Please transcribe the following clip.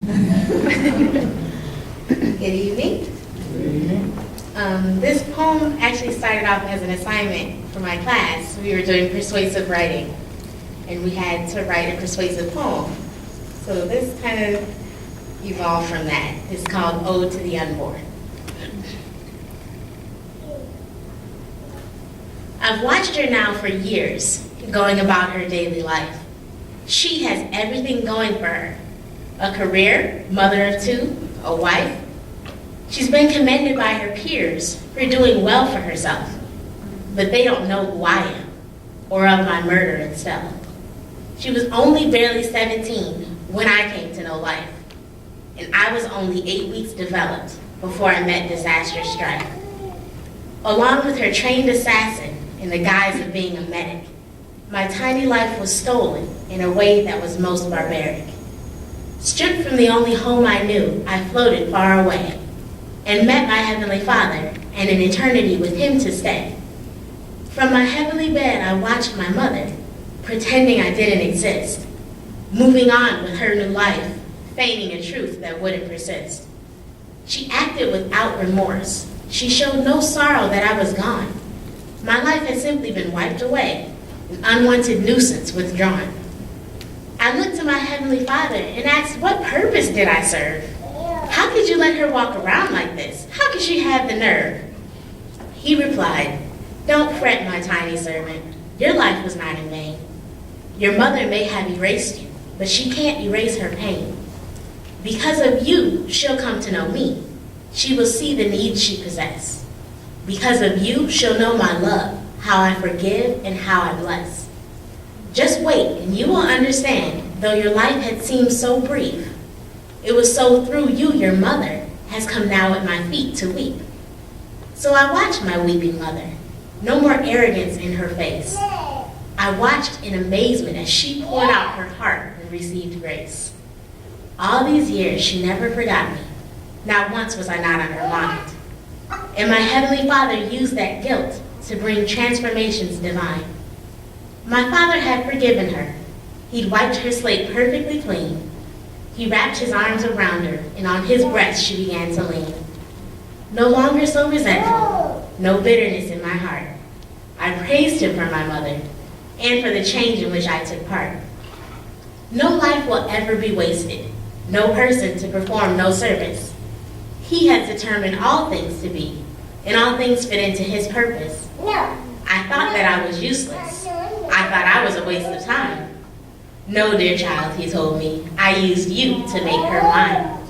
Good evening. Good evening. This poem actually started off as an assignment for my class. We were doing persuasive writing, and we had to write a persuasive poem. So this kind of evolved from that. It's called Ode to the Unborn. I've watched her now for years, going about her daily life. She has everything going for her. A career, mother of two, a wife. She's been commended by her peers for doing well for herself, but they don't know who I am or of my murder itself. She was only barely 17 when I came to know life, and I was only 8 weeks developed before I met disastrous strife. Along with her trained assassin in the guise of being a medic, my tiny life was stolen in a way that was most barbaric. Stripped from the only home I knew, I floated far away and met my Heavenly Father and an eternity with Him to stay. From my heavenly bed, I watched my mother, pretending I didn't exist, moving on with her new life, feigning a truth that wouldn't persist. She acted without remorse. She showed no sorrow that I was gone. My life had simply been wiped away, an unwanted nuisance withdrawn. I looked to my Heavenly Father and asked, what purpose did I serve? How could you let her walk around like this? How could she have the nerve? He replied, don't fret, my tiny servant. Your life was not in vain. Your mother may have erased you, but she can't erase her pain. Because of you, she'll come to know me. She will see the needs she possesses. Because of you, she'll know my love, how I forgive and how I bless. Just wait and you will understand, though your life had seemed so brief. It was so through you your mother has come now at my feet to weep. So I watched my weeping mother, no more arrogance in her face. I watched in amazement as she poured out her heart and received grace. All these years she never forgot me. Not once was I not on her mind. And my Heavenly Father used that guilt to bring transformations divine. My Father had forgiven her. He'd wiped her slate perfectly clean. He wrapped his arms around her, and on his breast she began to lean. No longer so resentful, no bitterness in my heart. I praised him for my mother, and for the change in which I took part. No life will ever be wasted, no person to perform no service. He has determined all things to be, and all things fit into his purpose. I thought that I was useless. I thought I was a waste of time. No, dear child, he told me, I used you to make her mine.